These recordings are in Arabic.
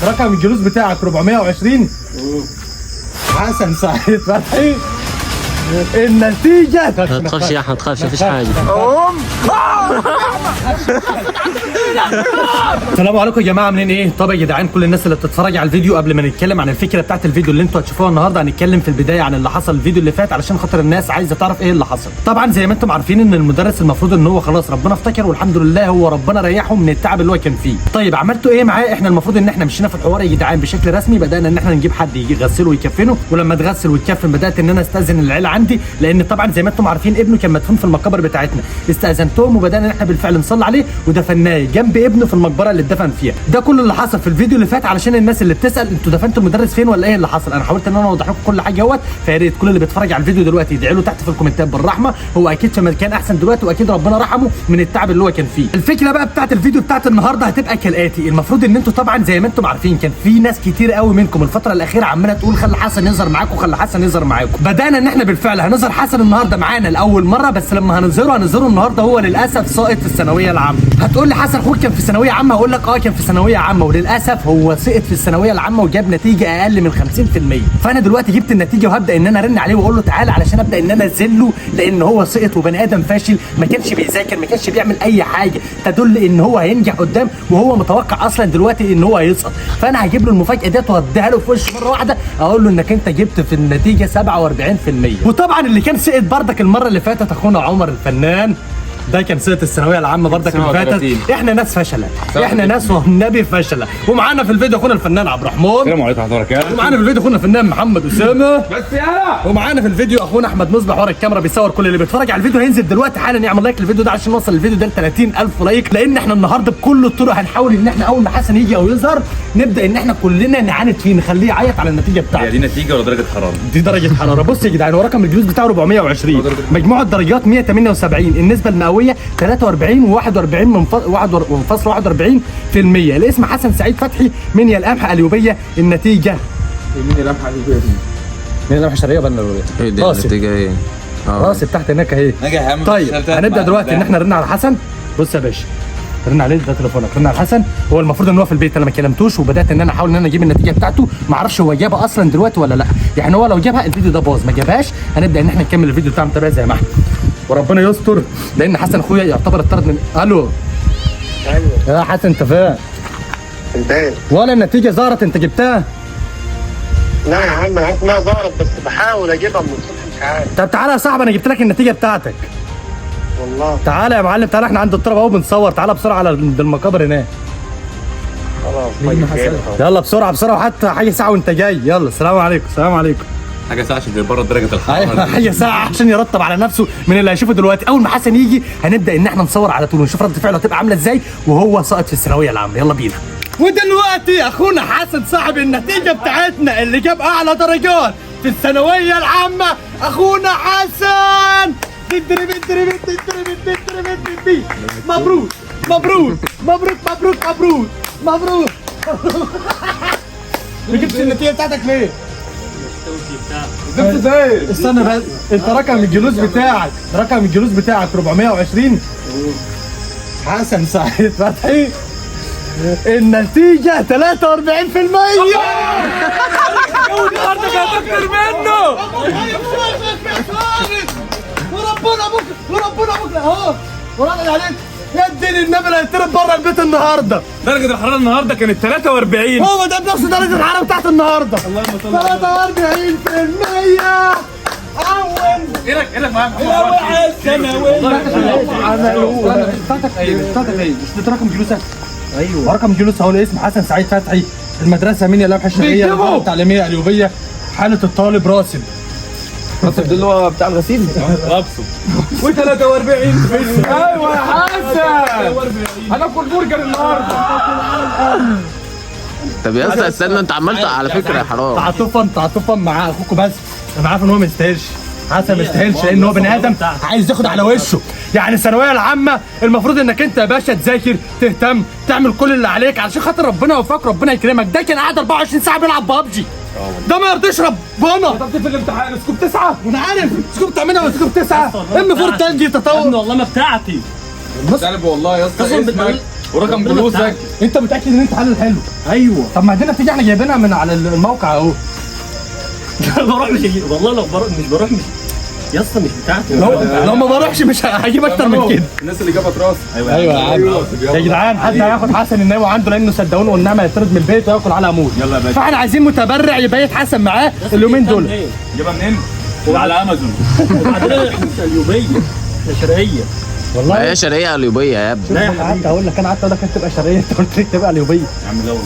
رقم الجلوس بتاعك 420. حسن سعيد فتحي. النتيجة ما تخافش يا احمد، ما تخافش، مفيش حاجة. السلام عليكم يا جماعه، عاملين ايه؟ طب يا جدعان كل الناس اللي بتتفرج على الفيديو، قبل ما نتكلم عن الفكره بتاعت الفيديو اللي انتوا هتشوفوها النهارده، هنتكلم في البدايه عن اللي حصل الفيديو اللي فات علشان خاطر الناس عايزه تعرف ايه اللي حصل. طبعا زي ما انتم عارفين ان المدرس المفروض ان هو خلاص ربنا افتكر والحمد لله هو ربنا ريحه من التعب اللي هو كان فيه. طيب عملتوا ايه معاه؟ احنا المفروض ان احنا مشينا في الحوار يا جدعان بشكل رسمي، بدانا ان احنا نجيب حد يجي يغسله ويكفنه، ولما تغسل وتكفن بدات ان انا استاذن العيله عندي، لان طبعا زي ما انتم عارفين ابنه كان مدفون في المقابر بتاعتنا. استاذنتهم وبدانا ان احنا بالفعل نصلي عليه ودفناه جنب ابنه في المقبره اللي اتدفن فيها. ده كل اللي حصل في الفيديو اللي فات علشان الناس اللي بتسال انتوا دفنتوا المدرس فين ولا ايه اللي حصل. انا حاولت ان انا اوضح لكم كل حاجه اهوت، فيا ريت كل اللي بيتفرج على الفيديو دلوقتي يدعي له تحت في الكومنتات بالرحمه. هو اكيد في مكان احسن دلوقتي، واكيد ربنا رحمه من التعب اللي هو كان فيه. الفكره بقى بتاعت الفيديو بتاعت النهارده هتبقى كالاتي. المفروض ان انتوا طبعا زي ما انتم عارفين كان في ناس كتير قوي منكم الفتره الاخيره عماله تقول خلي حسن يظهر معاكم، خلي حسن يظهر معاكم. بدانا ان احنا بالفعل هنظهر حسن النهارده معانا لاول مره، بس لما هنظهره النهارده هو للاسف ساقط في الثانويه العامه. هتقول لي حسن اخوك كان في ثانويه عامه، هقول لك اه كان في ثانويه عامه، وللاسف هو سقط في الثانويه العامه وجاب نتيجه اقل من 50%. فانا دلوقتي جبت النتيجه وهبدا ان انا ارن عليه واقول له تعالى علشان ابدا ان انا انزله، لان هو سقط وبني ادم فاشل، ما كانش بيذاكر، ما كانش بيعمل اي حاجه تدل ان هو هينجح قدام، وهو متوقع اصلا دلوقتي ان هو هيسقط. فانا هجيب له المفاجاه ديت وهديها له في وشه مره واحده، اقول له انك انت جبت في النتيجه 47%. وطبعا اللي كان سقط بردك المره اللي فاتت اخونا عمر الفنان، ده كان سقط الثانويه العامه بردك اللي فاتت. احنا ناس فشله، احنا ناس والنبي فشله. ومعانا في الفيديو اخونا الفنان عبد الرحمن، السلام عليكم ورحمه الله وبركاته. ومعانا في الفيديو اخونا الفنان محمد اسامه، بس يلا. ومعانا في الفيديو اخونا احمد مصبح ورا الكاميرا بيصور. كل اللي بيتفرج على الفيديو هينزل دلوقتي حالا يعمل لايك للفيديو ده عشان نوصل الفيديو ده ل 30,000 لايك، لان احنا النهارده بكل الطرق هنحاول ان احنا اول ما حسن يجي او يظهر نبدا ان احنا كلنا نعاند فيه، نخليه يعيط على النتيجه بتاعته. هي دي نتيجه ولا درجه حراره؟ دي درجه حراره. بص يا جدعان هو رقم الجلوس بتاعه 420، مجموع الدرجات 178، النسبه المئويه 43 و41.41%. الاسم حسن سعيد فتحي من يا القمح اليوبيه. النتيجه مين اللي لمحه دي؟ من القمح الشرقيه ولا اليوبيه؟ ايه دي النتيجة ايه؟ راسب تحت هناك اهي. طيب هنبدا دلوقتي ان احنا نرن على حسن. بص يا باشا رن عليه، ده تليفونك، رن على حسن. هو المفروض ان هو في البيت، انا ما كلمتوش وبدات ان انا احاول ان انا اجيب النتيجه بتاعته. ما اعرفش هو جابها اصلا دلوقتي ولا لا، يعني هو لو جابها الفيديو ده باظ، ما جابهاش هنبدا ان احنا نكمل الفيديو بتاعنا طبيعي زي ما احنا، وربنا يستر، لان حسن اخويا يعتبر اتطرد من. الو ايوه يا حسن انت فين؟ البيت. ولا النتيجه ظهرت انت جبتها؟ لا يا عم عارف انها ظهرت، بس بحاول اجيبها من الصبح مش عارف. طب تعالى يا صاحبي انا جبت لك النتيجه بتاعتك. والله تعالى يا معلم، تعالى احنا عند الطرب اهو بنصور، تعالى بسرعه على المقابر هناك. خلاص طيب كده. يلا بسرعه بسرعه، وحتى حاجه ساعه وانت جاي. يلا السلام عليكم. السلام عليكم. حاجه ساعه عشان بره درجه الحراره. حاجه ساعه عشان يرتب على نفسه من اللي هيشوفه دلوقتي. اول ما حسن يجي هنبدا ان احنا نصور على طول ونشوف رد فعله هتبقى عامله ازاي وهو ساقط في الثانويه العامه. يلا بينا. ودلوقتي اخونا حسن صاحب النتيجه بتاعتنا اللي جاب اعلى درجات في الثانويه العامه، اخونا حسن. مبروك مبروك مبروك مبروك مبروك مبروك. ما جبتش النتيجه بتاعتك ليه؟ جبت ازاي؟ استنى بس، انت رقم الجلوس بتاعك 420. حسن سعيد فتحي. النتيجة 43%. النهارده كان اكتر منه. وربنا بكره اهو ورد عليك. يا الدين النبي اللي هيترب بره البيت النهارده. درجه الحراره النهارده كانت 43. هو ده بنفس درجة الحرارة بتاعت النهارده. اللهم صل على 43%. ايدك معاك. بتاعتك ايه؟ مش ده رقم جلوسك؟ ايوه رقم جلوس اهو. الاسم حسن سعيد فتحي، المدرسة مين يا القمح الشرقيه، الإدارة التعليمية اليوبية، حالة الطالب راسب. راسب ده اللي هو بتاع الغسيل. رابسه و43. ايوه يا حسن هناكل برجر النهارده. طب يا اسطى استنى، انت عملت على فكرة يا حرام. تعاطفا مع اخوكم، بس انا عارف ان هو ما يستاهلش. حسن ما يستاهلش لان هو بني ادم عايز ياخد على وشه. يعني الثانويه العامه المفروض انك انت يا باشا تذاكر، تهتم، تعمل كل اللي عليك علشان خاطر ربنا يوفقك، ربنا يكرمك. ده كان قاعد 24 ساعه بيلعب بابجي، ده ما يرضيش ربنا. طب في الامتحان سكوب 9. وانا عارف سكوب 8 وسكوب 9 ام فور تلجي تطور. والله ما بتاعتي. سالب والله يا اسطى. ورقم جلوسك. انت متاكد ان انت حل حلو؟ ايوه. طب ما دي نتيجه احنا جايبينها من على الموقع اهو. بروح مش هجيب والله، لو بروح مش يا اسطى مش بتاعتي. لو ما بروحش مش هجيب اكتر من كده. الناس اللي جابت راس. ايوه يا عم. يا جدعان حد هياخد حسن الناوي عنده، لانه صدقوني قلنا ما يطرد من البيت وياكل على اموت. يلا يا باشا. فاحنا عايزين متبرع يبيت حسن معاه اليومين دول. جيبها منين؟ على امازون. وبعدين احنا اليوبيه احنا شرقيه. والله هي شرقيه اليوبيه يا ابني. لا يا قعدت اقول لك، انا قعدت اقول لك تبقى شرقيه، انت قلت لي تبقى اليوبيه. يا عم لا والله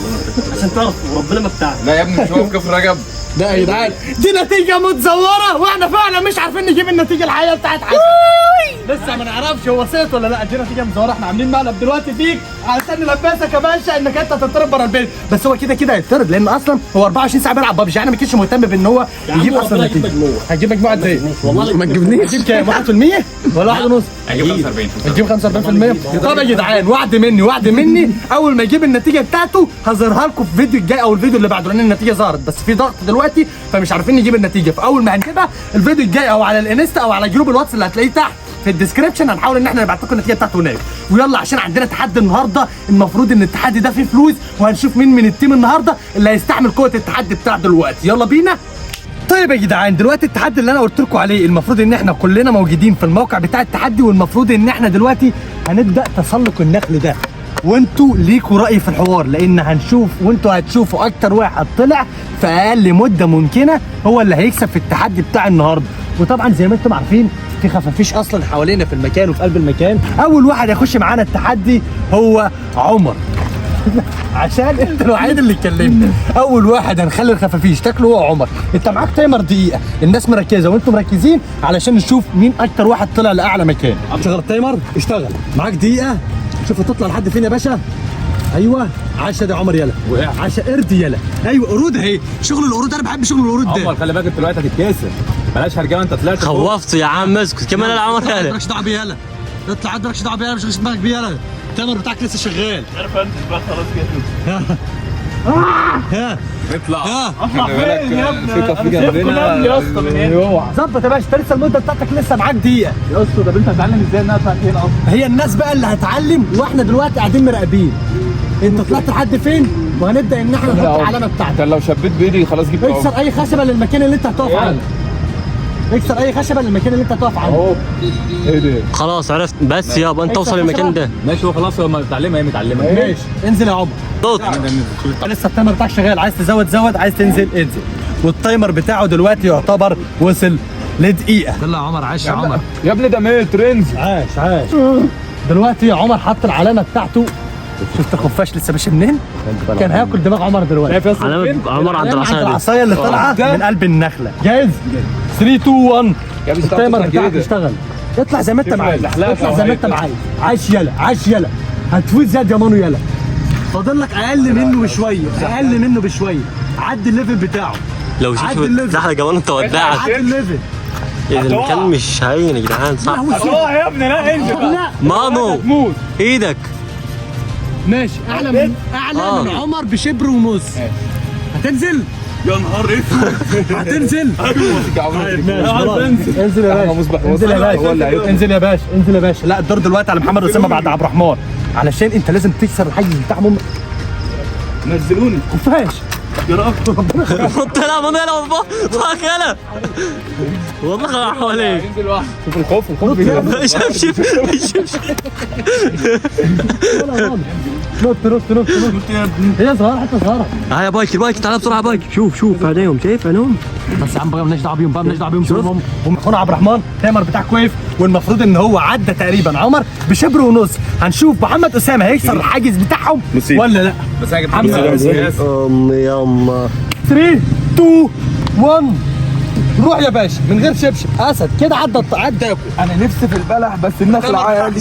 عشان تعرف ربنا ما بتاعنا. لا يا ابني مش واقف كفر رجب. لا يا جدعان دي نتيجه متزوره، واحنا فعلا مش عارفين نجيب النتيجه الحقيقيه بتاعت حسن. لسه ما نعرفش هو صيت ولا لا. دي نتيجه مزوره، احنا عاملين مقلب دلوقتي فيك علشان نلبسك يا باشا انك انت تطرد بره البيت. بس هو كده كده هيطرد، لان اصلا هو 24 ساعه بيلعب ببجي، يعني ما كانش مهتم بان هو يجيب عم اصلا ربنا نتيجه. يجيب مجموع. هتجيب مجموعه زي والله ما تجيبنيش. هتجيب كام؟ 1% ولا 1.5؟ هجيب 45. هتجيب 45%. طب يا جدعان وعد مني اول ما يجيب النتيجه بتاعته هظهرها لكم في الفيديو الجاي او الفيديو اللي بعده، لان النتيجه ظهرت بس في ضغط دلوقتي فمش عارفين نجيب النتيجه. فاول ما هنجيبها الفيديو الجاي او على الانستا او على جروب الواتس اللي هتلاقيه تحت في الديسكربشن هنحاول ان احنا نبعت لكم النتيجه بتاعته هناك. ويلا عشان عندنا تحدي النهارده، المفروض ان التحدي ده فيه فلوس، وهنشوف مين من التيم النهارده اللي هيستحمل قوه التحدي بتاع دلوقتي. يلا بينا. طيب يا جدعان دلوقتي التحدي اللي انا قلت لكم عليه، المفروض ان احنا كلنا موجودين في الموقع بتاع التحدي، والمفروض ان احنا دلوقتي هنبدا تسلق النخل ده، وانتوا ليكوا راي في الحوار، لان هنشوف وانتوا هتشوفوا اكتر واحد طلع في اقل مده ممكنه هو اللي هيكسب في التحدي بتاع النهارده. وطبعا زي ما انتم عارفين في خفافيش اصلا حوالينا في المكان وفي قلب المكان. اول واحد هيخش معانا التحدي هو عمر عشان انت الوحيد اللي اتكلمت. اول واحد هنخلي الخفافيش تاكله هو عمر. انت معاك تايمر دقيقه، الناس مركزه وانتم مركزين علشان نشوف مين اكتر واحد طلع لاعلى مكان. شغل التايمر، اشتغل. معاك دقيقه، شوف هتطلع لحد فين يا باشا. ايوه 10 ده عمر يلا. 10 قرد يلا. ايوه قرود اهي، شغل القرود انا بحب شغل القرود ده. عمر خلي بالك انت دلوقتي هتتكسر. بلاش هرجعه انت طلعت فوق. خوفت يا عم اسكت كمان يا عمر يلا. مالكش دعوه بيه يلا. اطلع عاد مالكش دعوه بيه، مش دماغك بيه يلا. التايمر بتاعك لسه شغال. عارف انت بقى خلاص كده. ها اطلع. اطلع فين يا ابني؟ في كافيه انا شايفكم جنبنا. نمل يا اسطى من هنا. ظبط يا باشا، انت لسه المده بتاعتك لسه معاك دقيقه. يا اسطى طب انت هتتعلم ازاي انها طلعت هنا اصلا؟ هي الناس بقى اللي هتعلم، واحنا دلوقتي قاعدين مراقبين انت طلعت لحد فين، وهنبدا ان احنا نحط العلامه بتاعتك. انت لو شبيت بايدي خلاص جبت اهو. اكسر اي خشبه للمكان اللي انت هتقف عنده. اكسر اي خشبه للمكان اللي انت هتقف عنده. اهو. ايه ده؟ خلاص عرفت بس يابا انت اوصل للمكان ده. ماشي هو خلاص هو متعلمها، هي متعلمه. ماشي انزل يا عمر. صوت. لسه التايمر بتاعك شغال، عايز تزود عايز تنزل انزل. والتايمر بتاعه دلوقتي يعتبر وصل لدقيقه. يلا يا عمر، عاش يا عمر. يا ابني ده متر انزل. عاش. دلوقتي يا عمر حط العلامه بتاعته. شفت الخفاش لسه ماشي منين؟ كان هياكل دماغ عمر دلوقتي. علامة عمر عند عند العصايه دي. العصايه اللي طالعه من قلب النخله. جاهز؟ 3 2 1. يا ابني التايمر بتاعك اشتغل. اطلع زي ما انت عايز، اطلع زي ما انت عايز. عاش يلا. هتفوت زاد يا مانو يلا. فاضل لك اقل منه بشويه. عدي الليفل بتاعه. لو شفت زحله كمان انت ودعك. عدي الليفل. ايه ده المكان مش هين يا جدعان صح؟ اه يا ابني لا انزل بقى. لا مانو هتموت. ايدك. ماشي اعلى من عمر بشبر ونص. هتنزل؟ يا نهار اسود. هتنزل؟ ايوه. انزل يا باشا. انزل يا باشا. لا الدور دلوقتي على محمد اسامه بعد عبد الرحمن، علشان انت لازم تكسر الحاجز بتاعهم. نزلوني. خفاش يا رب. قلت لا مانو يلا والله يلا والله خلاص حواليك. انزل واحد. شوف الخوف مش همشي. نط يا ابني. هي صغيره حتى صغيره. يا بايكر تعالى بسرعه بايكر. شوف عينيهم شايف عينيهم. بس يا عم بقى مالناش دعوه بيهم هم اخونا عبد الرحمن التايمر بتاعك واقف، والمفروض ان هو عدى تقريبا عمر بشبر ونص. هنشوف محمد اسامه هيكسر الحاجز بتاعهم ولا لا. بس انا جبت محمد يما 3 2 1 روح يا باشا من غير شبشب. اسد كده عدى ياكل. انا نفسي في البلح بس النخل عادي.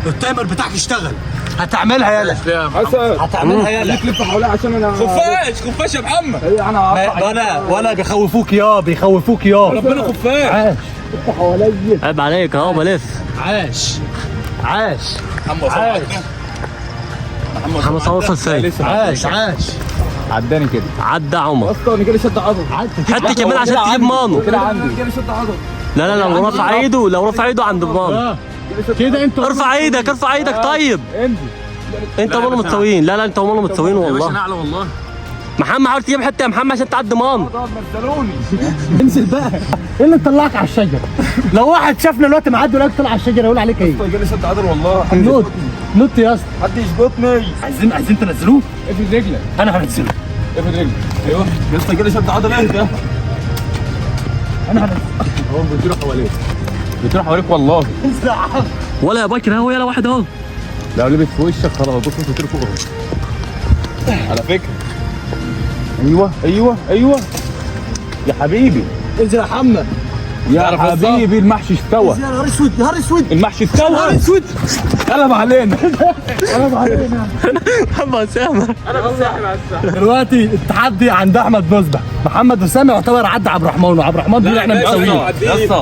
التايمر بتاعك اشتغل. هتعملها يلا. هتعملها يلا. لف حواليها عشان انا خفاش يا محمد. ولا بيخوفوك يا ربنا خفاش. عاش. عيب عليك اهو بلف. عاش. محمد صلاح وصل فين؟ عاش. عداني كده. عدى عمر. اصلا انا جالي شد عضل. حتى كمان عشان تجيب مانو. كده عندي. جالي شد عضل. لا لو رفع ايده عند مانو. كده انتوا ارفع ايدك ارفع ايدك طيب. انت وماله متساويين. لا انت وماله متساويين والله. نعلى والله. محمد حاول تجيب حته يا محمد عشان تعدي ضمان. انزل بقى. ايه اللي مطلعك على الشجره؟ لو واحد شافنا دلوقتي معدي ولا طلع على الشجره يقول عليك ايه؟ جالي شد عضل والله. نط نط يا اسطى. حد يشبطني. عايزين تنزلوه؟ افرد رجلك. انا هنزله. افرد رجلك. ايوه يا اسطى جالي شد عضل. اهدى. انا هنزله. هو بيطير حواليك. بيطير حواليك والله. انزل يا عم. ولا يا بكر اهو يلا واحد اهو. لو لبس في وشك خلاص بص بيطير فوق. على فكره. ايوه يا حبيبي. انزل يا محمد. يا حبيبي المحشي استوى. يا نهار اسود يا نهار اسود. المحشي استوى. نهار اسود. قلب علينا. قلب علينا. محمد اسامه. دلوقتي التحدي عند احمد مصبح. محمد اسامه يعتبر عدى عبد الرحمن وعبد الرحمن بيقول احنا مساويين.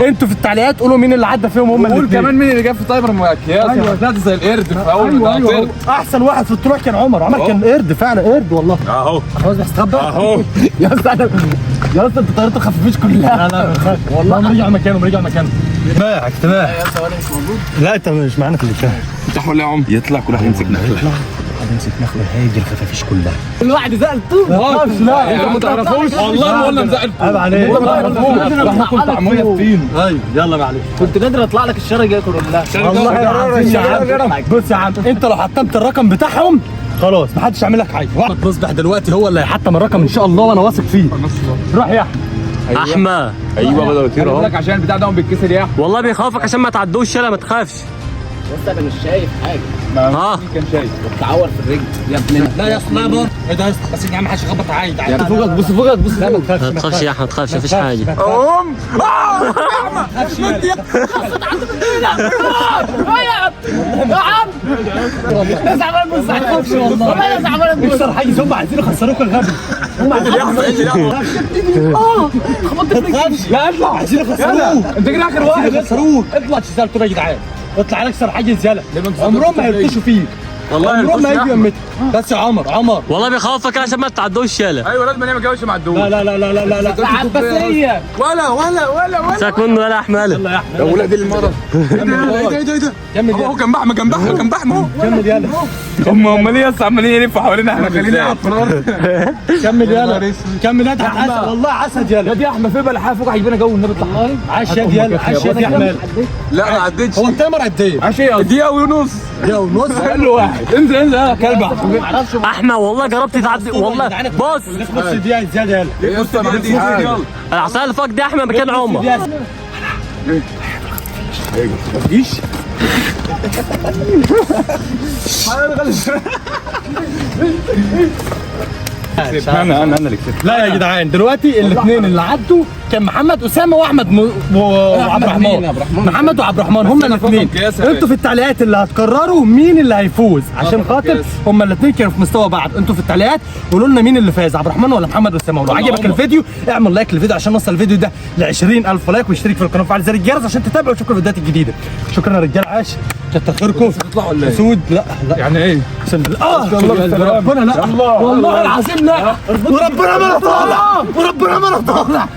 انتوا في التعليقات قولوا مين اللي عدى فيهم هم قول الاثنين. كمان مين اللي جاب في تايمر مكياج. أيوة. طلعت زي القرد في اول ما ايوه طلعت. احسن واحد في الطلوع كان عمر كان قرد فعلا قرد والله. اهو خلاص استخبى اهو. يا اسطى يا اسطى انت طيارتك خفيفيش كلها. لا والله رجع مكانه اجتماع يا ثواني مش موجود. لا انت مش معانا في الاشاره. انت حول يا عم يطلع كل واحد يمسك نخله. هنمسك نخله هاجي الخفافيش كلها. الواحد زقلته. لا انت ما تعرفوش والله ما قلنا مزقلكم. عيب عليك. والله ما تعرفوش. احنا كنت عمويه الطين. ايوه يلا معلش. كنت قادر اطلع لك الشارع جاي كلها. والله يا عم بص يا عم انت لو حطمت الرقم بتاعهم خلاص محدش يعمل لك حاجه. احمد مصبح دلوقتي هو اللي هيحطم الرقم ان شاء الله وانا واثق فيه. روح يا احمد. احمد ايوه بدأوا يطيروا اهو. عشان البتاع ده بيتكسر يا احمد. والله بيخافك عشان ما تعدوش يلا ما تخافش. بس انا مش شايف حاجه. ها كان شايف. تعور في الرجل يا ابني. لا يا اسطى لا بار ايه ده يا اسطى بس يا عم محدش يخبط عادي عادي. فوقك بص لا ما تخافش ما تخافش يا احمد ما تخافش مفيش حاجه. قوم. ناس عمال تبص على الكوتش والله ناس عمال تبص على حاجه هم عايزين يخسروك الغبي. هم عايزين خبطت في رجلي. لا اطلع عايزين يخسروك. انت كده اخر واحد يخسروك. اطلع تشتغل كده يا جدعان. اطلع عليك سر حاجه زياده عمرهم ما هيلطشوا فيك. والله عمرهم ما هيجوا يمتك. بس يا عمر والله بيخافك عشان ما تعدوش يلا. ايوه لازم نعمل جوشه مع الدول. لا عباسيه. ولا ساك منه يلا يا احمد يلا يا احمد يا ولاد المرض. ايه ده كمل اهو يلا جنب احمد اهو. كمل يلا هم ليه اصلا عمالين يلفوا حوالينا احنا خلينا على القرار. كمل يلا كمل انت اسد والله اسد يلا. يا احمد في بلحه فوق هيجيبنا جو النبي اطلع. عاش يلا عاش يا احمد. لا ما عدتش. هو التايمر قد ايه؟ عاش ايه دقيقه ونص. يا ونص حلو واحد. انزل يا كلب. ما اعرفش احمد والله جربت تعدي والله. بص نص دقيقه زياده يلا. بص ما عنديش حاجه. العصايه اللي فوق دي احمد مكان عمر. جيش انا اللي كسبت. لا يا جدعان دلوقتي الاثنين اللي عدوا كان محمد اسامه واحمد وعبد الرحمن. محمد وعبد الرحمن هم الاثنين. انتوا في التعليقات اللي هتقرروا مين اللي هيفوز عشان خاطر هم الاثنين كانوا في مستوى بعض. انتوا في التعليقات قولوا لنا مين اللي فاز عبد الرحمن ولا محمد اسامه. ولو عجبك الفيديو اعمل لايك للفيديو عشان نوصل الفيديو ده ل 20,000 لايك واشترك في القناه وفعل زر الجرس عشان تتابعوا وتشوفوا الفيديوهات الجديده. شكرا يا رجاله عاش كتر خيركم. تطلع ولا ايه؟ سود لا يعني ايه؟ اقسم بالله ربنا لا والله العظيم لا وربنا ما انا طالع